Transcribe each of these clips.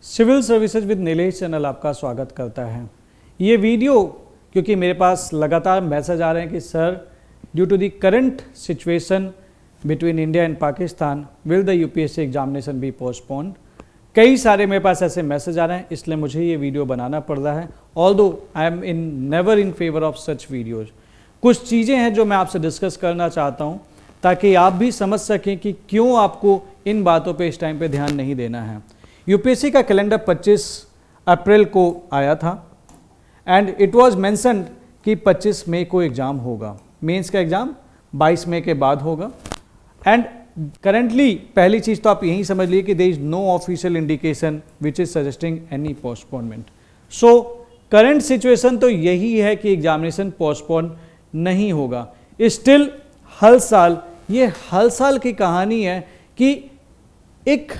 Civil services with Nilesh channel आपका स्वागत करता है। ये वीडियो क्योंकि मेरे पास लगातार मैसेज आ रहे हैं कि sir due to the current situation between India and Pakistan will the UPSC examination be postponed. कई सारे मेरे पास ऐसे मैसेज आ रहे हैं, इसलिए मुझे ये वीडियो बनाना पड़ रहा है। Although I am never in favour of such videos. कुछ चीज़ें हैं जो मैं आपसे डिस्कस करना चाहता हूँ ताकि आप भी समझ सकें कि क्यों आपको इन बातों पे इस टाइम पे ध्यान नहीं देना है। यूपीएससी का कैलेंडर 25 अप्रैल को आया था एंड इट वाज मेंशन्ड कि 25 मई को एग्ज़ाम होगा। मेंस का एग्ज़ाम 22 मई के बाद होगा एंड करेंटली पहली चीज़ तो आप यही समझ लीजिए कि there is no official indication which is suggesting any postponement. So current situation तो यही है कि एग्जामिनेशन पोस्टपोन नहीं होगा। स्टिल हर साल ये हर साल की कहानी है कि एक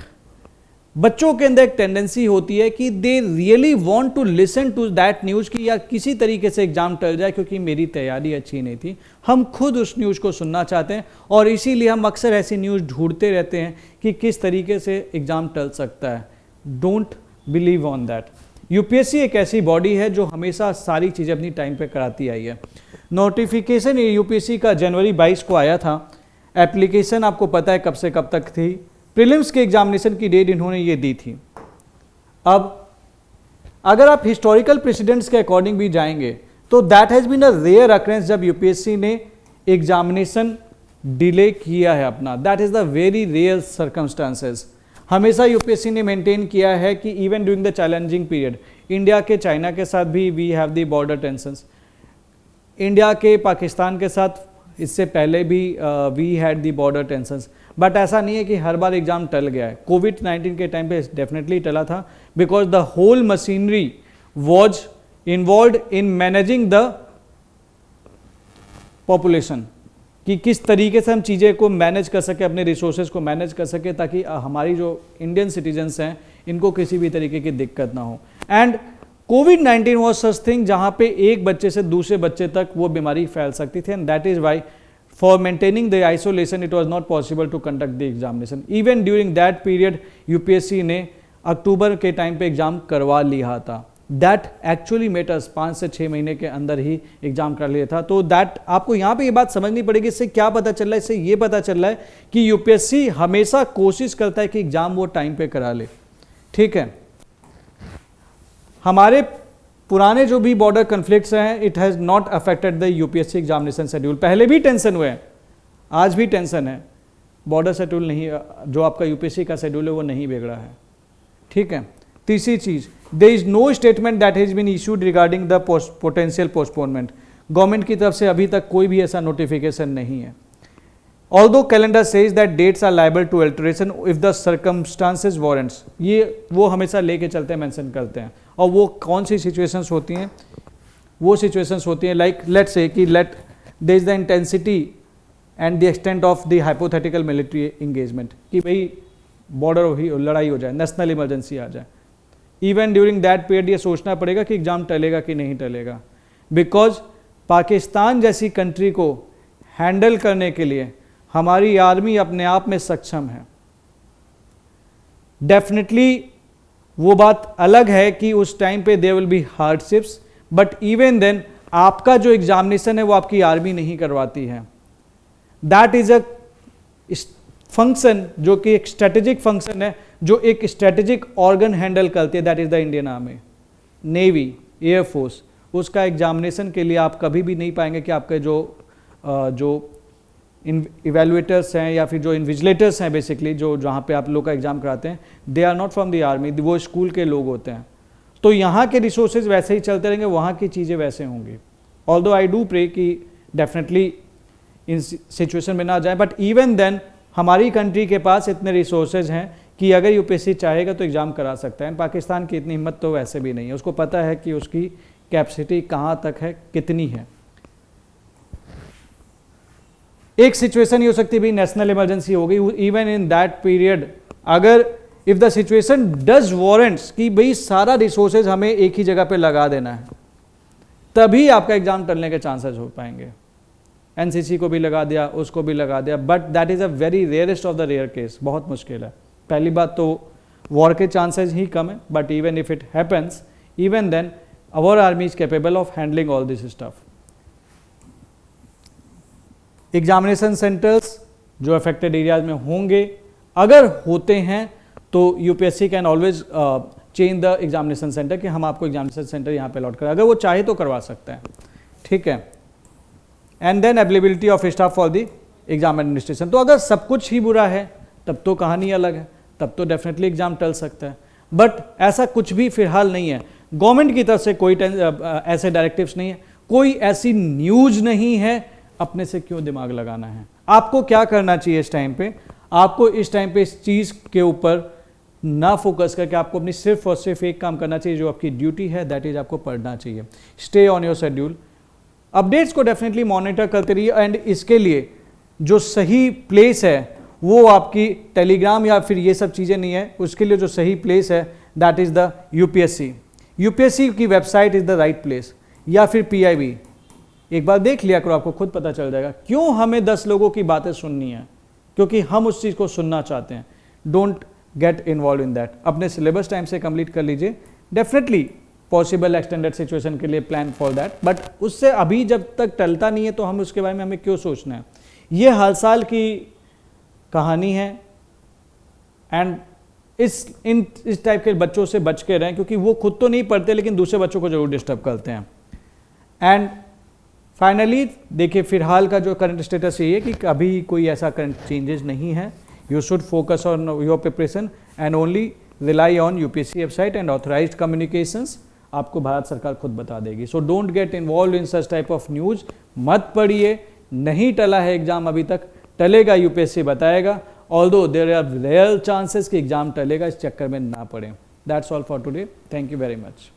बच्चों के अंदर एक टेंडेंसी होती है कि they really want to listen to that news कि यार किसी तरीके से एग्जाम टल जाए क्योंकि मेरी तैयारी अच्छी नहीं थी। हम खुद उस न्यूज़ को सुनना चाहते हैं और इसीलिए हम अक्सर ऐसी न्यूज़ ढूंढते रहते हैं कि किस तरीके से एग्जाम टल सकता है। Don't believe on that. UPSC एक ऐसी बॉडी है जो हमेशा सारी चीज़ें अपनी टाइम पे कराती आई है। नोटिफिकेशन यूपीएससी का जनवरी 22 को आया था। एप्लीकेशन आपको पता है कब से कब तक थी। प्रीलिम्स के एग्जामिनेशन की डेट इन्होंने ये दी थी। अब अगर आप हिस्टोरिकल प्रेसिडेंट्स के अकॉर्डिंग भी जाएंगे तो that has been a rare occurrence जब यूपीएससी ने एग्जामिनेशन डिले किया है अपना। That is the very rare circumstances. हमेशा यूपीएससी ने मेंटेन किया है कि even during the challenging period India के चाइना के साथ भी we have the border tensions, India के पाकिस्तान के साथ इससे पहले भी we had the border tensions. But ऐसा नहीं है कि हर बार एग्जाम टल गया है। कोविड-19 के टाइम पे डेफिनेटली टला था because the whole machinery was involve in managing the population कि किस तरीके से हम चीज़ें को मैनेज कर सके, अपने रिसोर्सेज को मैनेज कर सके ताकि हमारी जो इंडियन सिटीजन्स हैं इनको किसी भी तरीके की दिक्कत ना हो। And covid was such thing जहाँ पे एक बच्चे से दूसरे बच्चे तक वो बीमारी फैल सकती थी and that is why for maintaining the isolation it was not possible to conduct the examination. Even during that period UPSC ने अक्टूबर के टाइम पे एग्ज़ाम करवा लिया था। That actually matters। 5 से 6 महीने के अंदर ही एग्ज़ाम कर लिया था। तो दैट आपको यहाँ पे ये बात समझनी पड़ेगी। इससे क्या पता चल रहा है? इससे ये पता चल रहा है कि यूपीएससी हमेशा कोशिश करता है कि एग्ज़ाम वो टाइम पे करा ले। ठीक है, हमारे पुराने जो भी बॉर्डर कन्फ्लिक्ट्स हैं it has not affected the UPSC examination schedule. पहले भी टेंशन हुए हैं, आज भी टेंशन है। बॉर्डर शेड्यूल नहीं, जो आपका यूपीएससी का शेड्यूल है वो नहीं बिगड़ा है। ठीक है, तीसरी चीज़, there is no statement that has been issued regarding the potential postponement. Government की तरफ से अभी तक कोई भी ऐसा नोटिफिकेशन नहीं है। Although calendar says that dates are liable to alteration if the circumstances warrants. ये वो हमेशा लेके चलते हैं, मेंशन करते हैं। और वो कौन सी सिचुएशंस होती हैं? वो सिचुएशंस होती हैं लाइक लेट्स से कि let there is the intensity and the extent of the hypothetical military engagement कि भाई बॉर्डर ही लड़ाई हो जाए, नेशनल इमरजेंसी आ जाए। इवन ड्यूरिंग दैट पीरियड ये सोचना पड़ेगा कि एग्जाम टलेगा कि नहीं टलेगा, बिकॉज पाकिस्तान जैसी कंट्री को हैंडल करने के लिए हमारी आर्मी अपने आप में सक्षम है। डेफिनेटली वो बात अलग है कि उस टाइम पे there will be hardships, but even then आपका जो एग्जामिनेशन है वो आपकी आर्मी नहीं करवाती है। दैट इज अ फंक्शन जो कि एक स्ट्रेटेजिक फंक्शन है, जो एक स्ट्रेटेजिक ऑर्गन हैंडल करती है। That is the Indian army, navy, air force. उसका एग्जामिनेशन के लिए आप कभी भी नहीं पाएंगे कि आपके जो इवेल्युएटर्स हैं या फिर जो इन्विजिलेटर्स हैं बेसिकली जो जहाँ पे आप लोग का एग्जाम कराते हैं, they are not from the army, वो स्कूल के लोग होते हैं। तो यहाँ के रिसोर्सेज वैसे ही चलते रहेंगे, वहाँ की चीज़ें वैसे होंगी। ऑल्दो आई डू प्रे कि डेफिनेटली इन सिचुएशन में ना जाए, बट इवन देन हमारी कंट्री के पास इतने रिसोर्सेज हैं कि अगर यूपीएससी चाहेगा तो एग्ज़ाम करा सकता है। पाकिस्तान की इतनी हिम्मत तो वैसे भी नहीं है, उसको पता है कि उसकी कैपेसिटी कहाँ तक है, कितनी है। एक सिचुएशन ही हो सकती है भी नेशनल इमरजेंसी हो गई। इवन इन दैट पीरियड अगर if the situation does warrants कि भाई सारा रिसोर्सेज हमें एक ही जगह पे लगा देना है, तभी आपका एग्जाम टलने के चांसेस हो पाएंगे। एनसीसी को भी लगा दिया, उसको भी लगा दिया, but that is a very rarest of the rare case. बहुत मुश्किल है। पहली बात तो वॉर के चांसेस ही कम है, but even if it happens, even then our army is capable of handling all this stuff. Examination centres जो अफेक्टेड एरियाज में होंगे, अगर होते हैं तो UPSC can always change the examination centre, कि हम आपको एग्जामिनेशन सेंटर यहाँ पे अलॉट करें, अगर वो चाहे तो करवा सकते हैं, ठीक है। And then availability of staff for the exam administration. तो अगर सब कुछ ही बुरा है तब तो कहानी अलग है, तब तो डेफिनेटली एग्जाम टल सकता है, बट ऐसा कुछ भी फिलहाल नहीं है। गवर्नमेंट की तरफ से कोई ऐसे डायरेक्टिव्स नहीं है, कोई ऐसी न्यूज नहीं है, अपने से क्यों दिमाग लगाना है। आपको क्या करना चाहिए इस टाइम पे, आपको इस टाइम पे इस चीज़ के ऊपर ना फोकस करके आपको अपनी सिर्फ और सिर्फ एक काम करना चाहिए, जो आपकी ड्यूटी है, दैट इज आपको पढ़ना चाहिए। Stay on your schedule, updates को डेफिनेटली मॉनिटर करते रहिए, एंड इसके लिए जो सही प्लेस है वो आपकी टेलीग्राम या फिर ये सब चीज़ें नहीं है, उसके लिए जो सही प्लेस है that is the UPSC. UPSC की website is the right place, या फिर पीआईबी। एक बार देख लिया करो, आपको खुद पता चल जाएगा क्यों हमें 10 लोगों की बातें सुननी है, क्योंकि हम उस चीज़ को सुनना चाहते हैं। Don't get involve in that. अपने सिलेबस टाइम से कंप्लीट कर लीजिए, डेफिनेटली पॉसिबल एक्सटेंडेड सिचुएशन के लिए प्लान फॉर दैट, बट उससे अभी जब तक टलता नहीं है तो हम उसके बारे में हमें क्यों सोचना है। ये हाल साल की कहानी है, एंड इस टाइप के बच्चों से बच के रहें, क्योंकि वो खुद तो नहीं पढ़ते लेकिन दूसरे बच्चों को जरूर डिस्टर्ब करते हैं। एंड फाइनली देखिए, फिलहाल का जो करंट स्टेटस ये है कि अभी कोई ऐसा करंट चेंजेस नहीं है। You should focus on your preparation and only rely on UPSC website and authorised communications, आपको भारत सरकार खुद बता देगी। So don't get involve in such type of news, मत पढ़िए। नहीं टला है एग्जाम अभी तक, टलेगा यूपीएससी बताएगा, although there are real chances कि एग्जाम टलेगा, इस चक्कर में ना पड़े। That's all for today, thank you very much.